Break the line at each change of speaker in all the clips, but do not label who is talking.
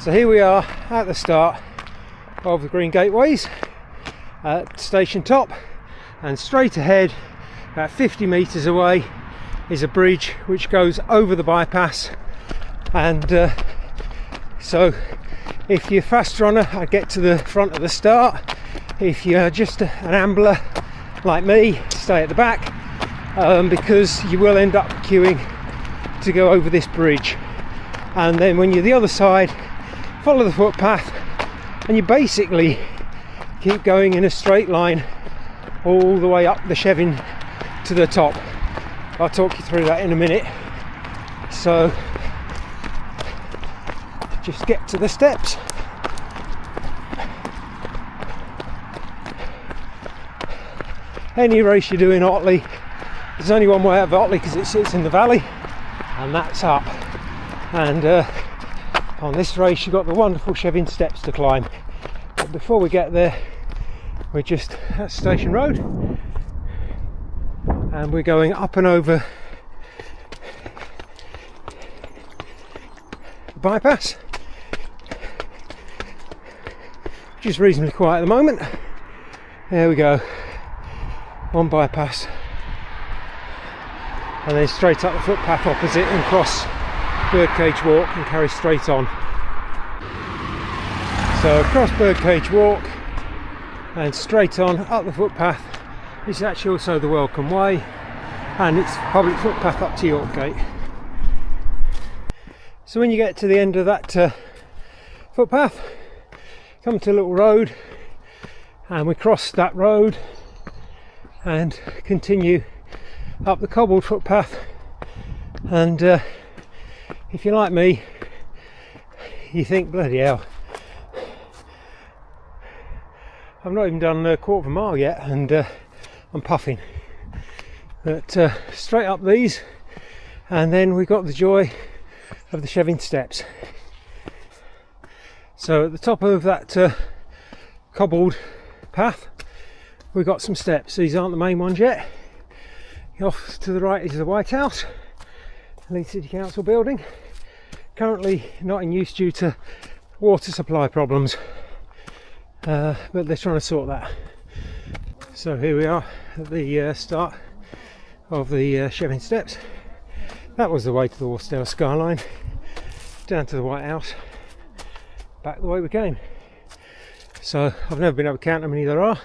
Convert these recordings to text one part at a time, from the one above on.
So here we are at the start of the Green Gateways at station top, and straight ahead about 50 metres away is a bridge which goes over the bypass. And so if you're a fast runner, I get to the front of the start. If you're just an ambler like me, stay at the back, because you will end up queuing to go over this bridge. And then when you're the other side, follow the footpath, and you basically keep going in a straight line all the way up the Chevin to the top. I'll talk you through that in a minute. So just get to the steps. Any race you do in Otley, there's only one way out of Otley because it sits in the valley, and that's up. And on this race you've got the wonderful Chevin steps to climb. But before we get there, we're just at Station Road, and we're going up and over the bypass, which is reasonably quiet at the moment. There we go, one bypass, and then straight up the footpath opposite and cross Birdcage Walk and carry straight on. So across Birdcage Walk and straight on up the footpath. This is actually also the Welcome Way, and it's public footpath up to Yorkgate. So when you get to the end of that footpath, come to a little road, and we cross that road and continue up the cobbled footpath. And if you're like me, you think, bloody hell, I've not even done a quarter of a mile yet, and I'm puffing. But straight up these, and then we've got the joy of the Chevin steps. So at the top of that cobbled path, we've got some steps. These aren't the main ones yet. Off to the right is the White House, Leeds City Council building. Currently not in use due to water supply problems, but they're trying to sort that. So here we are at the start of the Chevin steps. That was the way to the Wharfdale skyline, down to the White House, back the way we came. So I've never been able to count how many there are.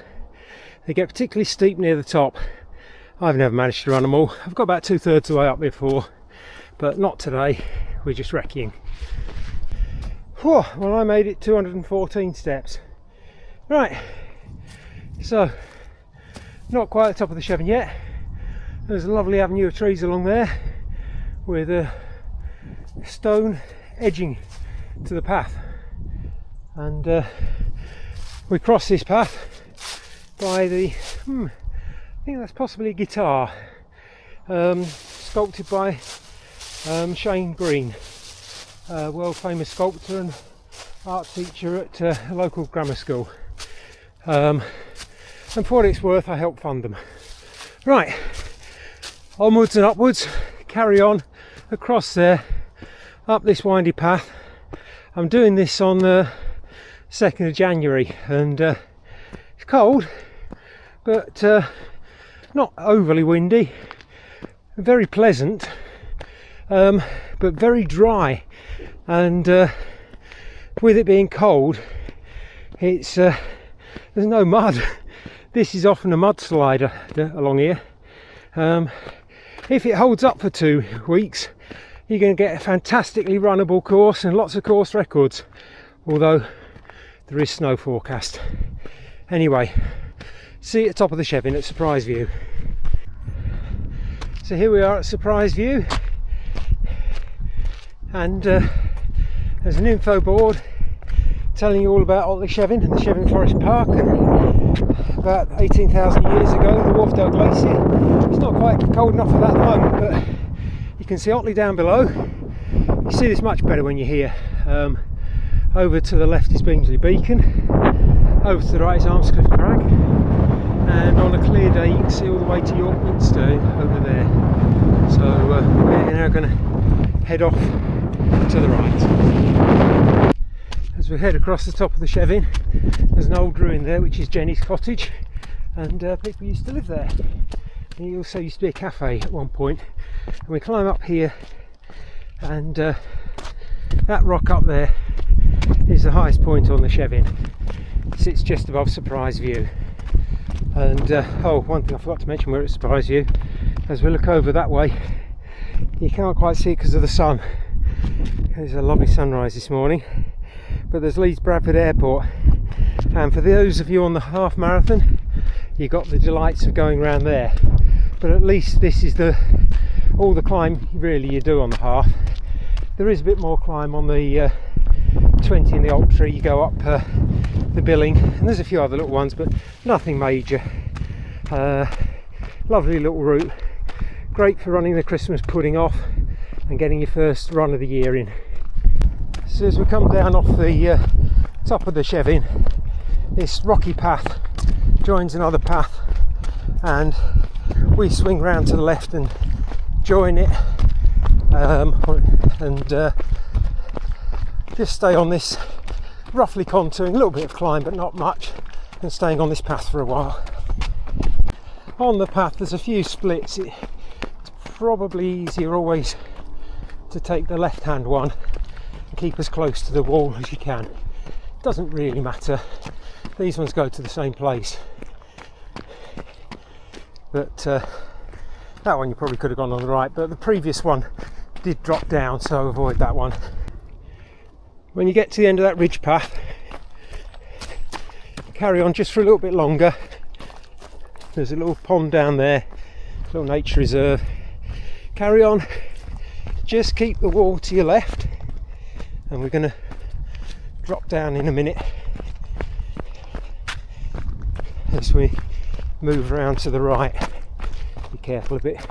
They get particularly steep near the top. I've never managed to run them all. I've got about 2/3 of the way up before, but not today. We're just wrecking. Whew, well, I made it 214 steps. Right, so not quite at the top of the Chevin yet. There's a lovely avenue of trees along there with a stone edging to the path, and we cross this path by the I think that's possibly a guitar, sculpted by Shane Green, world famous sculptor and art teacher at a local grammar school. And for what it's worth, I helped fund them. Right, onwards and upwards, carry on across there, up this windy path. I'm doing this on the 2nd of January, and it's cold, but not overly windy, very pleasant, but very dry. And with it being cold, it's there's no mud. This is often a mudslider along here. If it holds up for 2 weeks, you're going to get a fantastically runnable course and lots of course records, although there is snow forecast. Anyway, see you at the top of the Chevin at Surprise View. So here we are at Surprise View, and there's an info board telling you all about Otley Chevin and the Chevin Forest Park, and about 18,000 years ago the Wharfdale Glacier. It's not quite cold enough for that at the moment, but you can see Otley down below. You see this much better when you're here. Over to the left is Beamsley Beacon, over to the right is Armscliff Crag, and on a clear day you can see all the way to York Minster over there. So we're now going to head off to the right. As we head across the top of the Chevin, there's an old ruin there which is Jenny's cottage, and people used to live there. And it also used to be a cafe at one point. And we climb up here, and that rock up there is the highest point on the Chevin. It sits just above Surprise View. And oh, one thing I forgot to mention, we're at Surprise View. As we look over that way, you can't quite see it because of the sun. There's a lovely sunrise this morning. But there's Leeds Bradford Airport, and for those of you on the half marathon, you got the delights of going around there. But at least this is all the climb really you do on the half. There is a bit more climb on the 20 in the Ultra. You go up the Billing, and there's a few other little ones, but nothing major. Lovely little route, great for running the Christmas pudding off and getting your first run of the year in. So as we come down off the top of the Chevin, this rocky path joins another path, and we swing round to the left and join it, and just stay on this, roughly contouring, a little bit of climb but not much, and staying on this path for a while. On the path there's a few splits. It's probably easier always to take the left hand one and keep as close to the wall as you can. It doesn't really matter, these ones go to the same place, but that one you probably could have gone on the right, but the previous one did drop down, so avoid that one. When you get to the end of that ridge path, carry on just for a little bit longer. There's a little pond down there, little nature reserve. Carry on, just keep the wall to your left, and we're going to drop down in a minute as we move around to the right. Be careful, a bit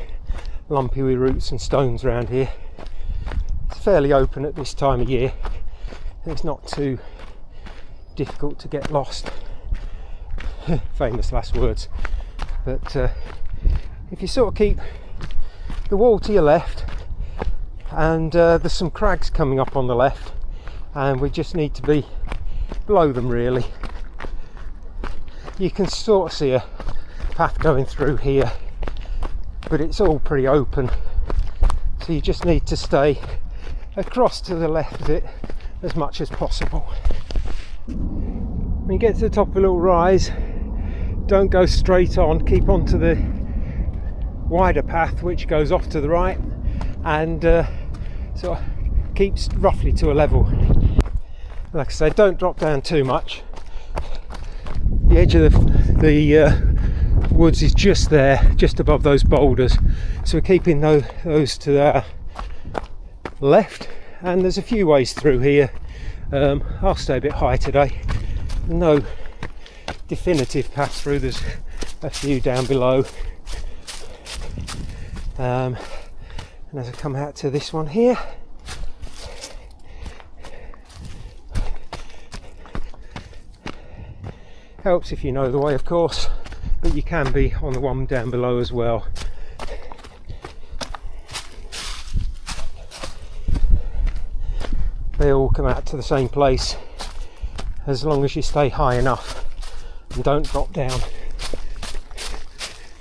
lumpy with roots and stones around here. It's fairly open at this time of year. It's not too difficult to get lost. Famous last words. But if you sort of keep the wall to your left, and there's some crags coming up on the left, and we just need to be below them really. You can sort of see a path going through here, but it's all pretty open, so you just need to stay across to the left of it as much as possible. When you get to the top of a little rise, don't go straight on, keep on to the wider path which goes off to the right, and sort of keeps roughly to a level. Like I said, don't drop down too much. The edge of the woods is just there, just above those boulders, so we're keeping those to the left, and there's a few ways through here. I'll stay a bit high today. No definitive path through, there's a few down below, and as I come out to this one here, helps if you know the way of course, but you can be on the one down below as well. They all come out to the same place as long as you stay high enough and don't drop down,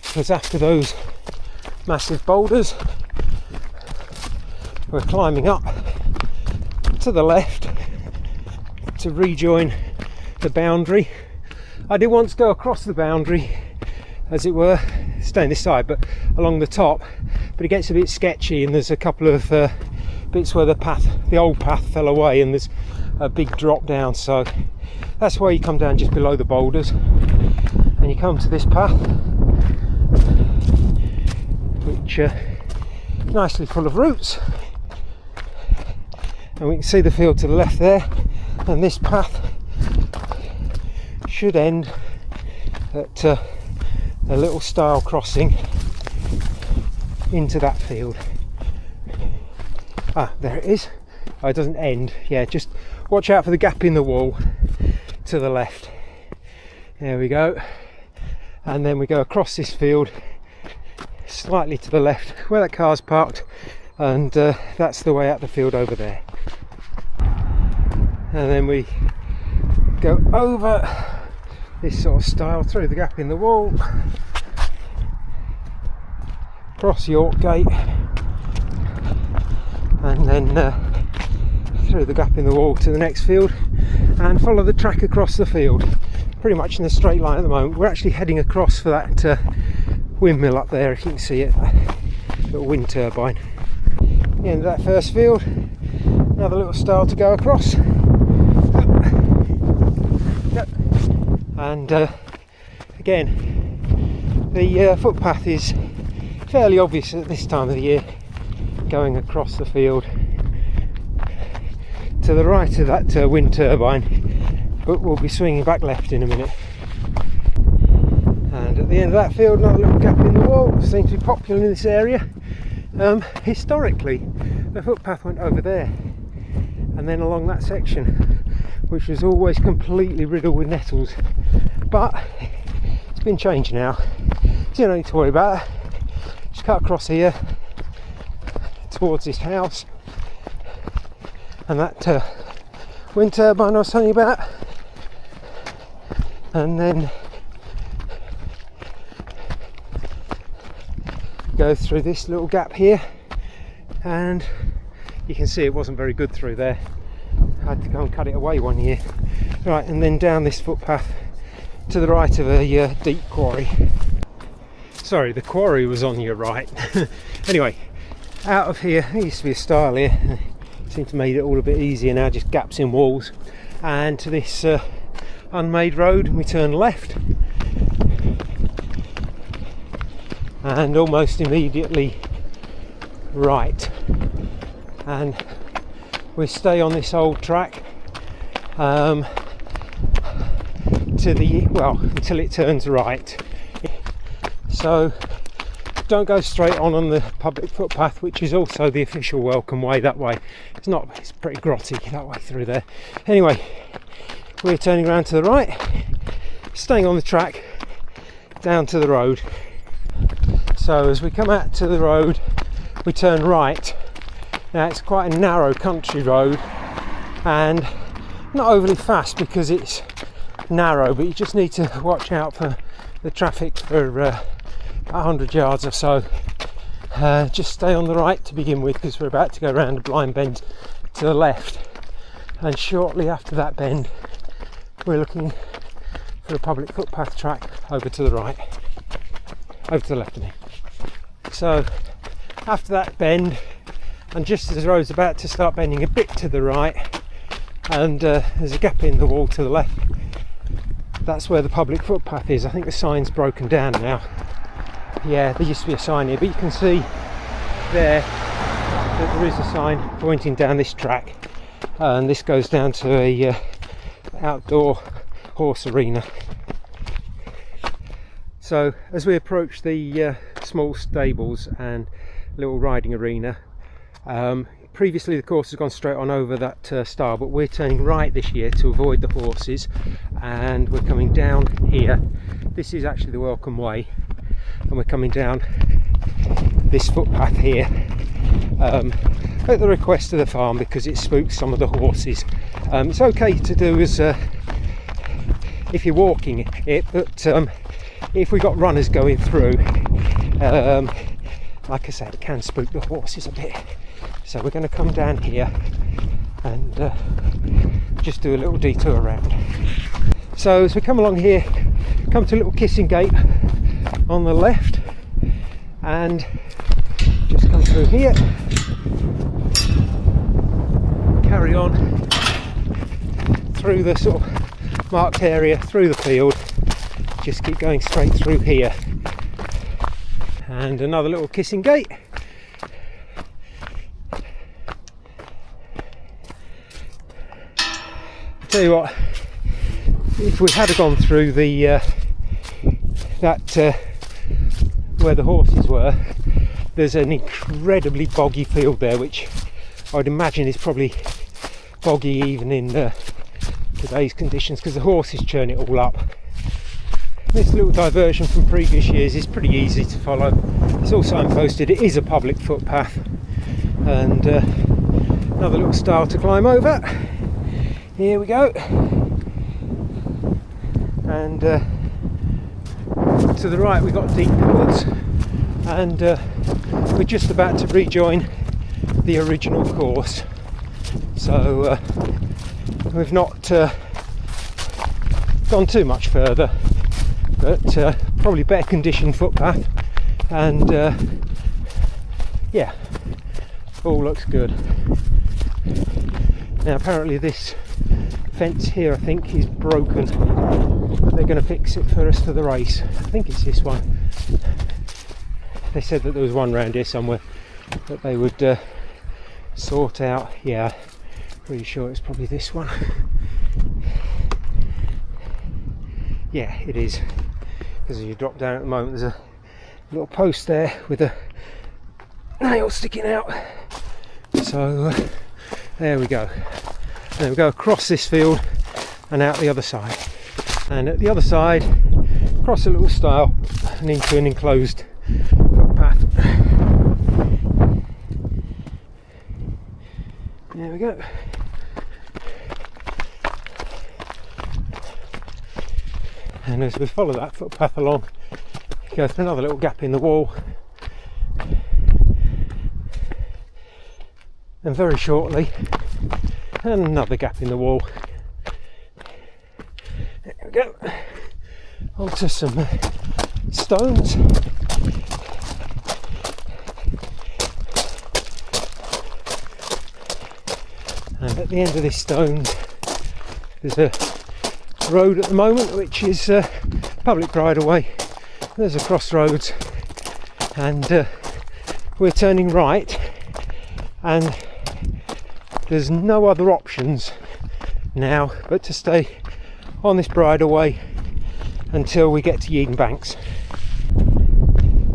because after those massive boulders we're climbing up to the left to rejoin the boundary. I did once go across the boundary, as it were, staying this side but along the top, but it gets a bit sketchy, and there's a couple of bits where the old path fell away, and there's a big drop down, so that's why you come down just below the boulders and you come to this path which nicely full of roots, and we can see the field to the left there, and this path should end at a little stile crossing into that field. There it is. Oh, it doesn't end. Yeah, just watch out for the gap in the wall to the left. There we go. And then we go across this field slightly to the left where that car's parked, and that's the way out the field over there. and then we go over this sort of style through the gap in the wall, cross York Gate, and then through the gap in the wall to the next field, and follow the track across the field pretty much in a straight line at the moment. We're actually heading across for that windmill up there, if you can see it, little wind turbine. The end of that first field, another little stile to go across, and again the footpath is fairly obvious at this time of the year, going across the field to the right of that wind turbine, but we'll be swinging back left in a minute. And at the end of that field, another little gap in the wall. Seems to be popular in this area. Historically, the footpath went over there and then along that section, which was always completely riddled with nettles, but it's been changed now, so you don't need to worry about that. Just cut across here towards this house, and that wind turbine I was telling you about, and then go through this little gap here, and you can see it wasn't very good through there. I had to go and cut it away one year. Right, and then down this footpath to the right of a deep quarry. Sorry, the quarry was on your right. Anyway, out of here, there used to be a stile here. Seems to have made it all a bit easier now, just gaps in walls. And to this unmade road, we turn left. And almost immediately right. And we stay on this old track to the, well, until it turns right. So don't go straight on the public footpath, which is also the official welcome way that way. It's not, it's pretty grotty that way through there. Anyway, we're turning around to the right, staying on the track down to the road. So as we come out to the road, we turn right. Now it's quite a narrow country road and not overly fast because it's narrow, but you just need to watch out for the traffic for 100 yards or so. Just stay on the right to begin with, because we're about to go around a blind bend to the left, and shortly after that bend we're looking for a public footpath track over to the right, over to the left of me. So after that bend, and just as the road's about to start bending a bit to the right, and there's a gap in the wall to the left, that's where the public footpath is. I think the sign's broken down now. Yeah, there used to be a sign here, but you can see there that there is a sign pointing down this track, and this goes down to a outdoor horse arena. So as we approach the small stables and little riding arena, previously the course has gone straight on over that stile, but we're turning right this year to avoid the horses, and we're coming down here. This is actually the welcome way, and we're coming down this footpath here at the request of the farm, because it spooks some of the horses. It's okay to do as if you're walking it, but if we've got runners going through, like I said, it can spook the horses a bit. So we're going to come down here and just do a little detour around. So as we come along here, come to a little kissing gate on the left, and just come through here, carry on through the sort of marked area, through the field, just keep going straight through here, and another little kissing gate. Tell you what, if we had gone through the where the horses were, there's an incredibly boggy field there, which I would imagine is probably boggy even in today's conditions, because the horses churn it all up. This little diversion from previous years is pretty easy to follow. It's all signposted, it is a public footpath, and another little stile to climb over. Here we go. And to the right we've got deep woods, and we're just about to rejoin the original course. So we've not gone too much further, but probably better conditioned footpath, and yeah, all looks good. Now apparently this fence here, I think, is broken, but they're going to fix it for us for the race. I think it's this one. They said that there was one round here somewhere that they would sort out. Yeah, pretty sure it's probably this one. Yeah, it is, because as you drop down at the moment there's a little post there with a nail sticking out. So there we go. Then we go across this field and out the other side, and at the other side across a little stile and into an enclosed footpath. There we go. And as we follow that footpath along, you go through another little gap in the wall, and very shortly another gap in the wall. There we go. Onto some stones. And at the end of this stone there's a road at the moment which is public right of way. There's a crossroads, and we're turning right, and there's no other options now but to stay on this bridleway until we get to Rawdon Banks.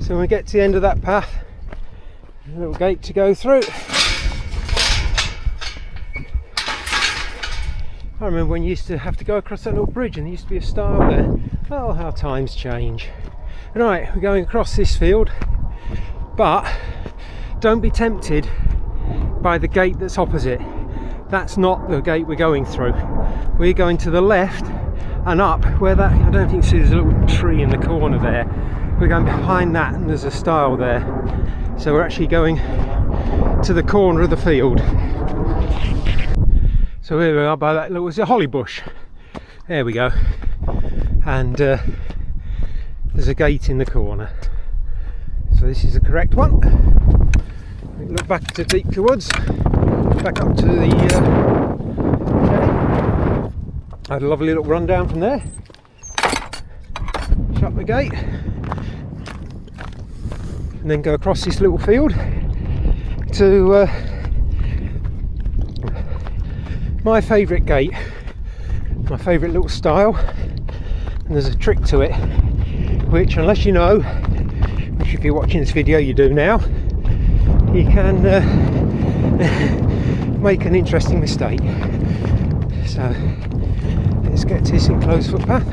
So when we get to the end of that path, a little gate to go through. I remember when you used to have to go across that little bridge and there used to be a stile there. Oh, how times change. Right, we're going across this field, but don't be tempted by the gate that's opposite. That's not the gate we're going through. We're going to the left and up where that, I don't think you see there's a little tree in the corner there. We're going behind that and there's a stile there. So we're actually going to the corner of the field. So here we are by that little, was a holly bush. There we go. And there's a gate in the corner. So this is the correct one. We look back to Deep Woods, back up to the I had a lovely little run down from there. Shut the gate. And then go across this little field to my favourite gate, my favourite little stile. And there's a trick to it, which, unless you know, which if you're watching this video you do now, you can make an interesting mistake. So let's get to this enclosed footpath.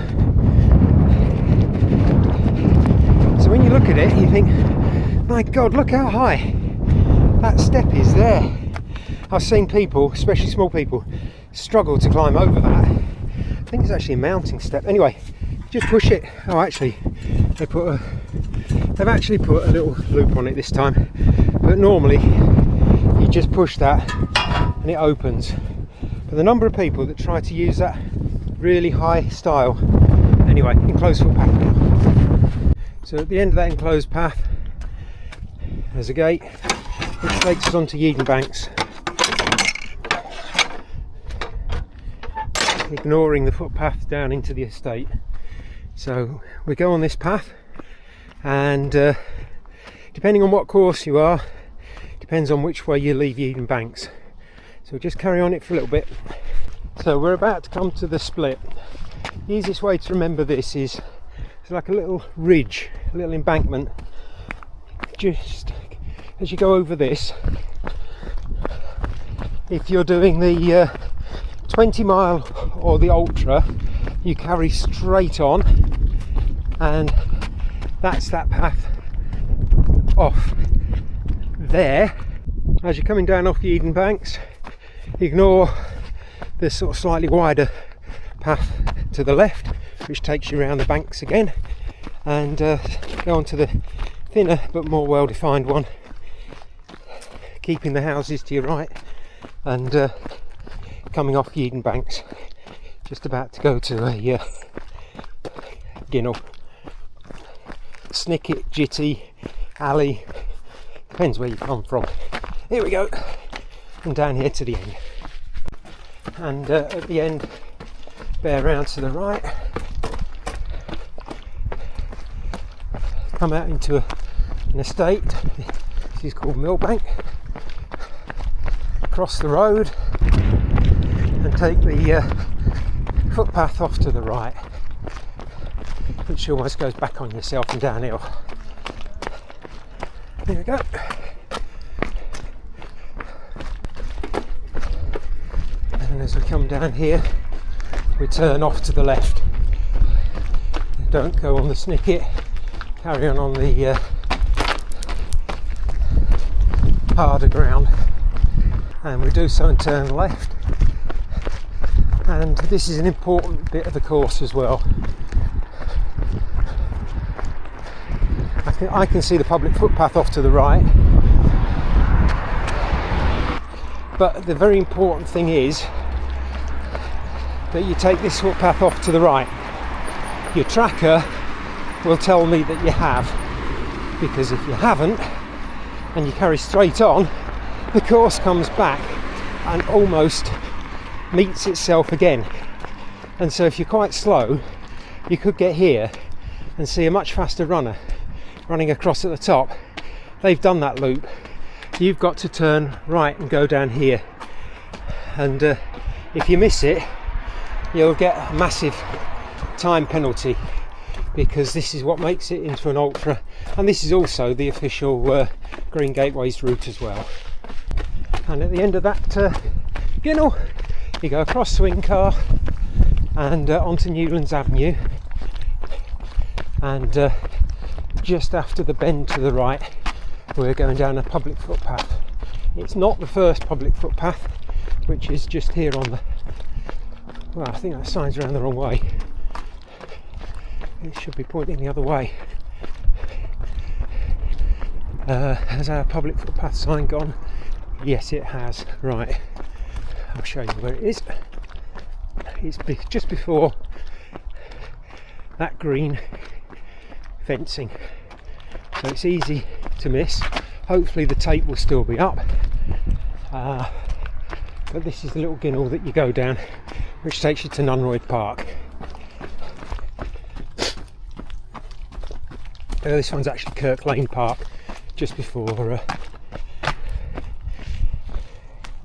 So when you look at it you think, my God, look how high that step is there. I've seen people, especially small people, struggle to climb over that. I think it's actually a mounting step. Anyway, just push it. Oh, actually, they've actually put a little loop on it this time. But normally, you just push that and it opens. But the number of people that try to use that really high stile. Anyway, enclosed footpath now. So at the end of that enclosed path, there's a gate which takes us onto Rawdon Banks. Ignoring the footpath down into the estate. So we go on this path, and depending on what course you are, depends on which way you leave Rawdon Banks. So we'll just carry on it for a little bit. So we're about to come to the split. The easiest way to remember this is it's like a little ridge, a little embankment. Just as you go over this, if you're doing the 20 mile or the ultra, you carry straight on, and that's that path off there. As you're coming down off the Rawdon Banks, ignore the sort of slightly wider path to the left, which takes you around the banks again, and go on to the thinner but more well-defined one, keeping the houses to your right, and coming off Eden Banks, just about to go to a Ginnell. Snicket, Jitty, Alley, depends where you come from. Here we go, and down here to the end. And at the end, bear round to the right, come out into an estate. This is called Millbank. Cross the road and take the footpath off to the right, which almost goes back on yourself and downhill. There we go. And as we come down here, we turn off to the left. Don't go on the Snicket, carry on the harder ground. And we do so and turn left. And this is an important bit of the course as well. I can see the public footpath off to the right, but the very important thing is that you take this footpath off to the right. Your tracker will tell me that you have, because if you haven't and you carry straight on, the course comes back and almost meets itself again. And so if you're quite slow, you could get here and see a much faster runner running across at the top. They've done that loop. You've got to turn right and go down here, and if you miss it, you'll get a massive time penalty, because this is what makes it into an ultra, and this is also the official Green Gateways route as well. And at the end of that Ginnell, you go across Swing Car and onto Newlands Avenue, and just after the bend to the right, we're going down a public footpath. It's not the first public footpath, which is just here on the, well, I think that sign's around the wrong way. It should be pointing the other way. Has our public footpath sign gone? Yes, it has. Right, I'll show you where it is. It's just before that green fencing, so it's easy to miss. Hopefully the tape will still be up, but this is the little Ginnell that you go down, which takes you to Nunroyd Park. This one's actually Kirk Lane Park, just before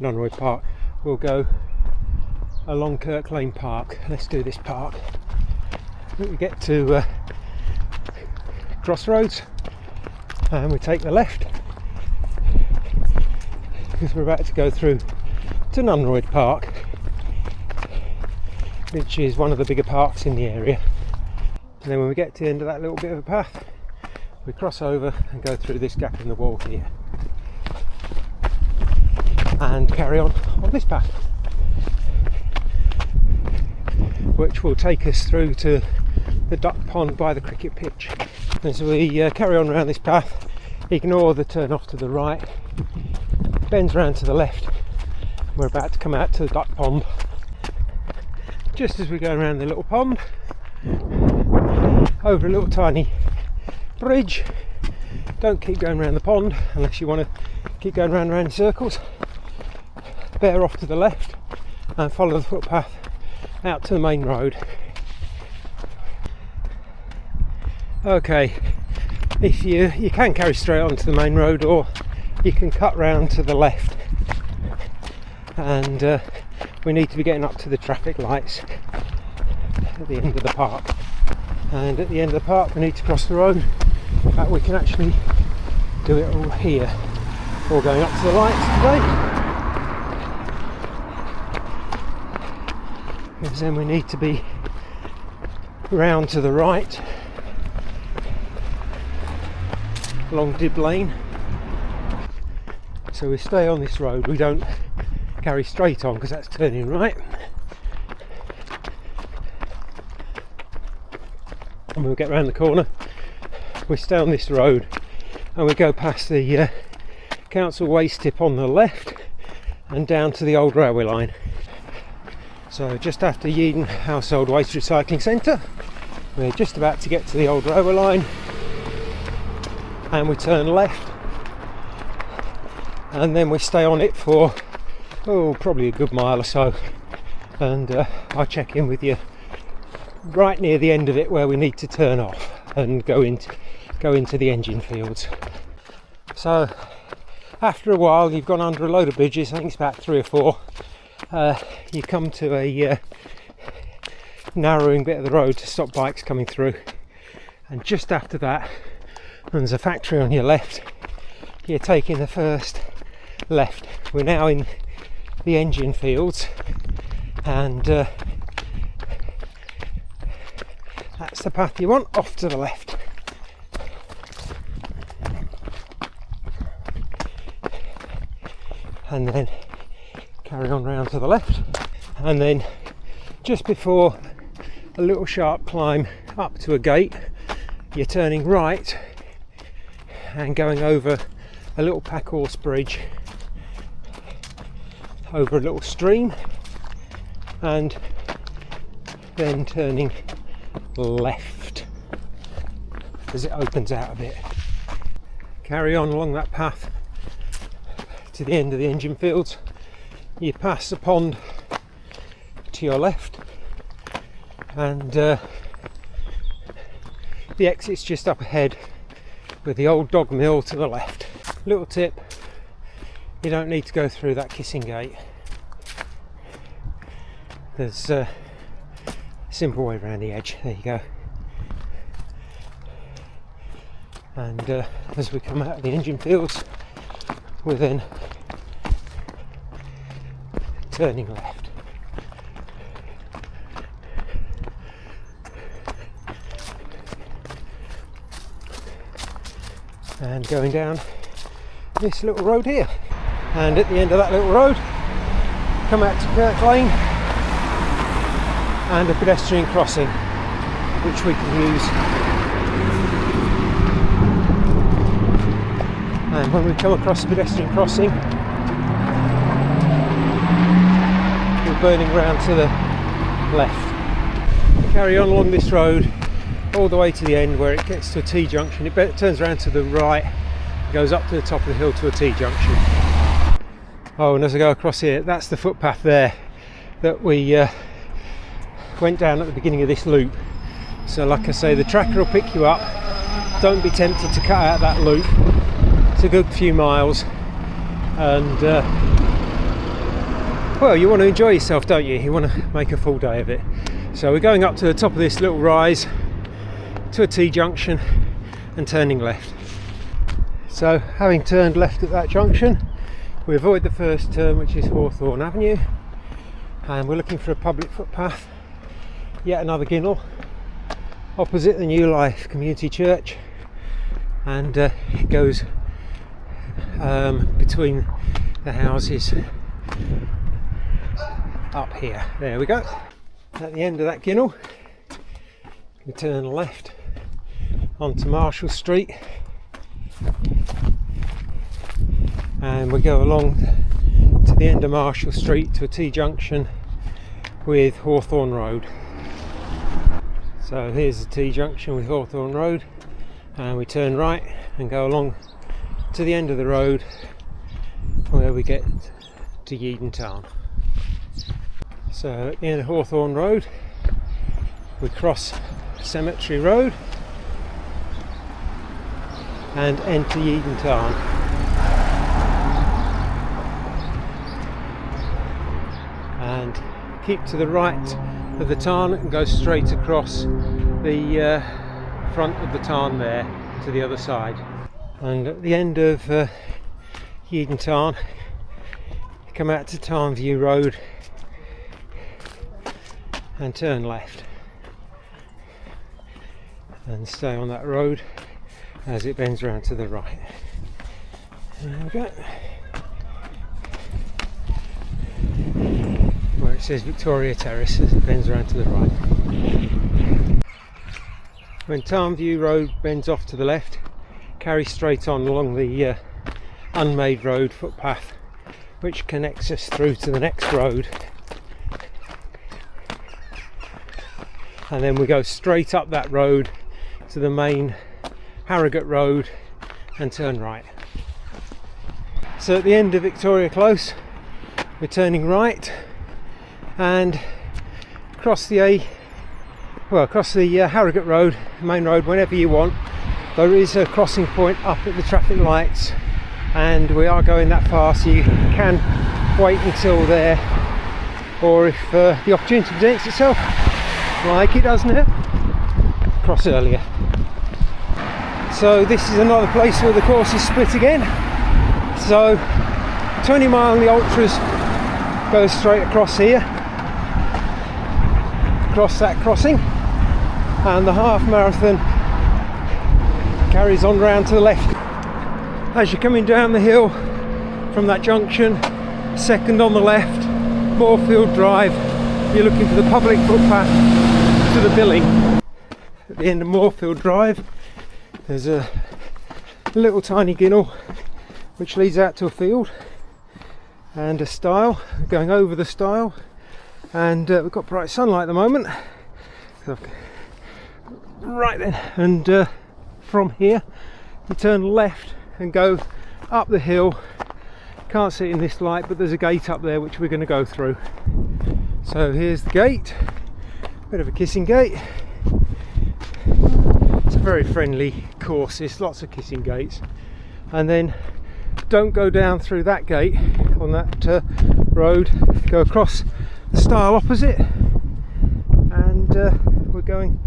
Nunroyd Park. We'll go along Kirk Lane Park. Let's do this park. We get to Crossroads and we take the left, because we're about to go through to Nunroyd Park, which is one of the bigger parks in the area. And then when we get to the end of that little bit of a path, we cross over and go through this gap in the wall here and carry on this path, which will take us through to the duck pond by the cricket pitch. As we carry on around this path, ignore the turn off to the right, bends round to the left. We're about to come out to the duck pond. Just as we go around the little pond, over a little tiny bridge. Don't keep going around the pond unless you want to keep going round and round in circles. Bear off to the left and follow the footpath out to the main road. Okay, if you can carry straight onto the main road, or you can cut round to the left, and we need to be getting up to the traffic lights at the end of the park, and at the end of the park we need to cross the road. We can actually do it all here, or going up to the lights today, because then we need to be round to the right along Dib Lane. So we stay on this road, we don't carry straight on because that's turning right, and we'll get round the corner. We stay on this road and we go past the council waste tip on the left and down to the old railway line. So just after Rawdon Household Waste Recycling Centre, we're just about to get to the old railway line, and we turn left, and then we stay on it for probably a good mile or so, and I'll check in with you right near the end of it where we need to turn off and go into the engine fields. So after a while, you've gone under a load of bridges, I think it's about 3 or 4, you come to a narrowing bit of the road to stop bikes coming through, and just after that there's a factory on your left. You're taking the first left. We're now in the engine fields, and that's the path you want, off to the left. And then carry on round to the left, and then just before a little sharp climb up to a gate, you're turning right and going over a little pack horse bridge over a little stream, and then turning left as it opens out a bit. Carry on along that path to the end of the engine fields. You pass the pond to your left, and the exit's just up ahead with the old dog mill to the left. Little tip, you don't need to go through that kissing gate. There's a simple way around the edge. There you go. And as we come out of the engine fields, we're then turning left. And going down this little road here. And at the end of that little road, come out to Kirk Lane and a pedestrian crossing, which we can use. And when we come across the pedestrian crossing, we're burning round to the left. We carry on along this road all the way to the end where it gets to a T-junction. It turns around to the right, goes up to the top of the hill to a T-junction. Oh, and as I go across here, that's the footpath there that we went down at the beginning of this loop. So like I say, the tracker will pick you up. Don't be tempted to cut out that loop. It's a good few miles, and well, you want to enjoy yourself, don't you? You want to make a full day of it. So we're going up to the top of this little rise to a T-junction and turning left. So having turned left at that junction, we avoid the first turn, which is Hawthorne Avenue, and we're looking for a public footpath, yet another ginnel, opposite the New Life Community Church, and it goes between the houses up here. There we go. At the end of that ginnel, we turn left onto Marshall Street, and we go along to the end of Marshall Street to a T-junction with Hawthorne Road. So here's the T-junction with Hawthorne Road, and we turn right and go along to the end of the road where we get to Rawdon Town. So at the end of Hawthorne Road, we cross Cemetery Road and enter Rawdon Town. And keep to the right of the tarn and go straight across the front of the tarn there to the other side. And at the end of Rawdon Tarn, come out to Tarn View Road and turn left and stay on that road as it bends round to the right. There we go. says Victoria Terrace as it bends around to the right. When Tarnview Road bends off to the left, carry straight on along the unmade road footpath which connects us through to the next road, and then we go straight up that road to the main Harrogate Road and turn right. So at the end of Victoria Close we're turning right and across the Harrogate Road, main road, whenever you want. There is a crossing point up at the traffic lights and we are going that far, so you can wait until there, or if the opportunity presents itself, like it does now, cross earlier. So this is another place where the course is split again. So 20 mile in the ultras goes straight across here, across that crossing, and the half marathon carries on round to the left. As you're coming down the hill from that junction, second on the left, Moorfield Drive, you're looking for the public footpath to the Billing. At the end of Moorfield Drive there's a little tiny ginnel which leads out to a field and a stile, going over the stile, and we've got bright sunlight at the moment. Right then, and from here you turn left and go up the hill. Can't see it in this light, but there's a gate up there which we're going to go through. So here's the gate, bit of a kissing gate. It's a very friendly course, there's lots of kissing gates. And then don't go down through that gate on that road, go across the stile opposite, and we're going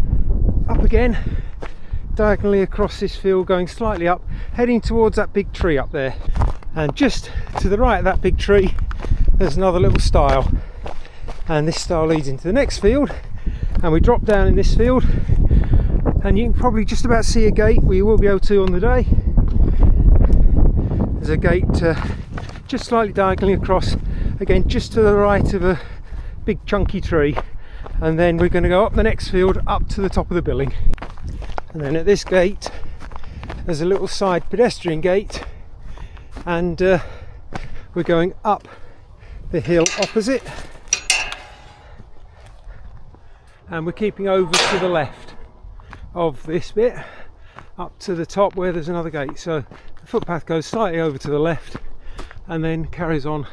up again, diagonally across this field, going slightly up, heading towards that big tree up there. And just to the right of that big tree there's another little stile, and this stile leads into the next field, and we drop down in this field, and you can probably just about see a gate, we will be able to on the day. There's a gate just slightly diagonally across, again just to the right of a big chunky tree, and then we're going to go up the next field up to the top of the Billing. And then at this gate there's a little side pedestrian gate, and we're going up the hill opposite, and we're keeping over to the left of this bit up to the top where there's another gate. So the footpath goes slightly over to the left and then carries on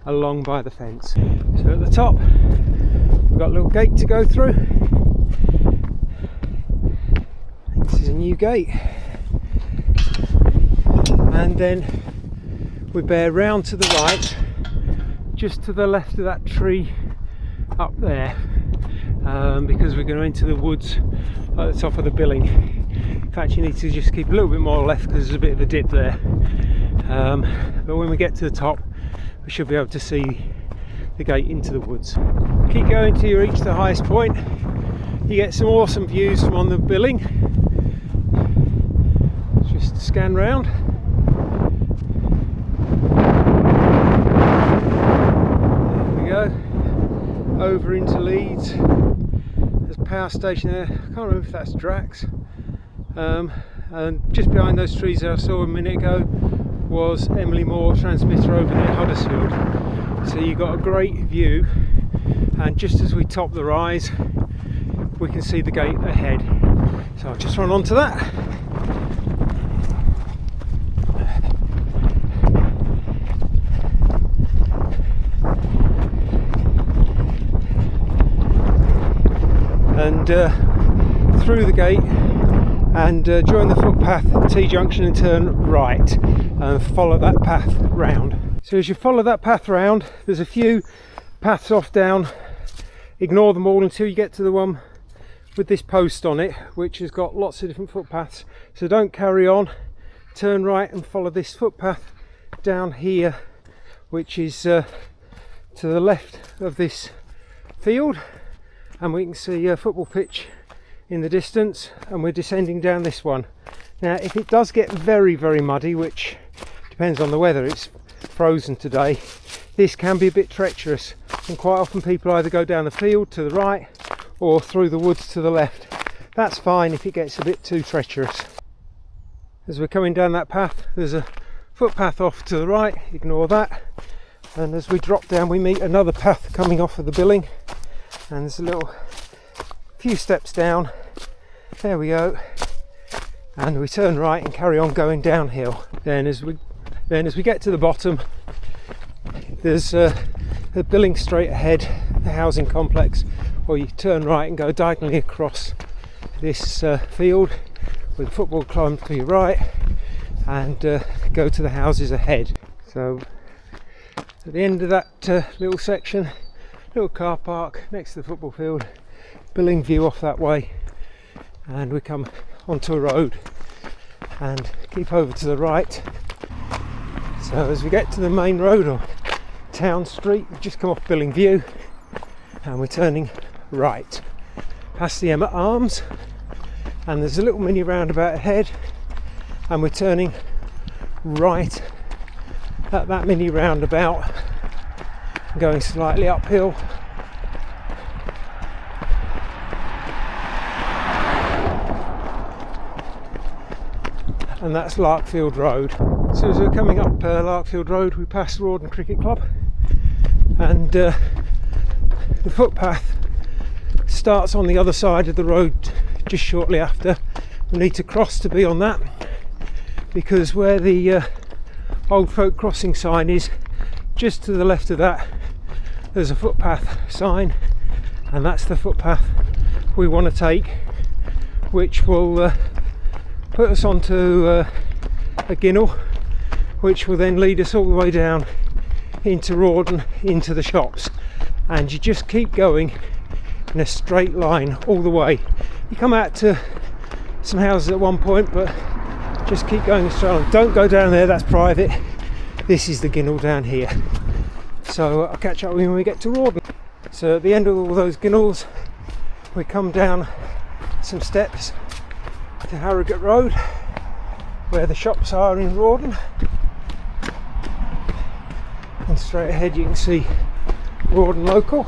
along by the fence. So at the top we've got a little gate to go through. I think this is a new gate, and then we bear round to the right, just to the left of that tree up there, because we're going to enter the woods at the top of the Billing. In fact, you need to just keep a little bit more left because there's a bit of a dip there, but when we get to the top we should be able to see the gate into the woods. Keep going till you reach the highest point. You get some awesome views from on the Billing. Just scan round. There we go. Over into Leeds. There's a power station there. I can't remember if that's Drax. And just behind those trees that I saw a minute ago was Emily Moore transmitter over near Huddersfield. So you got a great view, and just as we top the rise we can see the gate ahead. So I'll just run onto that. And through the gate, and join the footpath at the T-junction and turn right and follow that path round. So as you follow that path round, there's a few paths off down, ignore them all until you get to the one with this post on it, which has got lots of different footpaths. So don't carry on, turn right and follow this footpath down here, which is to the left of this field, and we can see a football pitch in the distance, and we're descending down this one. Now if it does get very muddy, which depends on the weather, it's frozen today, this can be a bit treacherous, and quite often people either go down the field to the right or through the woods to the left. That's fine if it gets a bit too treacherous. As we're coming down that path, there's a footpath off to the right, ignore that, and as we drop down we meet another path coming off of the billing, and there's a few steps down, there we go, and we turn right and carry on going downhill. Then as we get to the bottom, there's the billing straight ahead, the housing complex, or you turn right and go diagonally across this field with a football club to your right, and go to the houses ahead. So at the end of that little section, little car park next to the football field, billing view off that way, and we come onto a road and keep over to the right. So as we get to the main road or town street, we've just come off Billing View and we're turning right past the Emmett Arms, and there's a little mini roundabout ahead, and we're turning right at that mini roundabout, going slightly uphill. And that's Larkfield Road. So as we're coming up Larkfield Road, we pass Rawdon Cricket Club, and the footpath starts on the other side of the road just shortly after. We need to cross to be on that, because where the old folk crossing sign is, just to the left of that there's a footpath sign, and that's the footpath we want to take, which will put us onto a ginnel, which will then lead us all the way down into Rawdon, into the shops, and you just keep going in a straight line all the way. You come out to some houses at one point, but just keep going a straight line. Don't go down there, that's private. This is the ginnel down here. So I'll catch up with you when we get to Rawdon. So at the end of all those ginnels, we come down some steps to Harrogate Road, where the shops are in Rawdon, and straight ahead you can see Rawdon Local.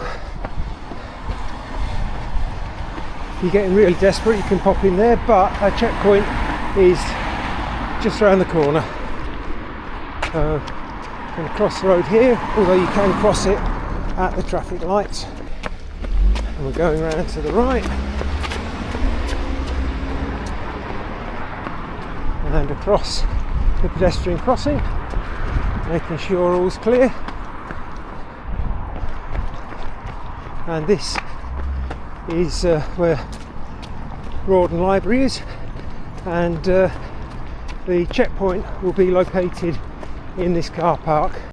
If you're getting really desperate, you can pop in there, but our checkpoint is just around the corner. I'm going to cross the road here, although you can cross it at the traffic lights, and we're going around to the right and across the pedestrian crossing, making sure all's clear. And this is where Rawdon Library is, and the checkpoint will be located in this car park.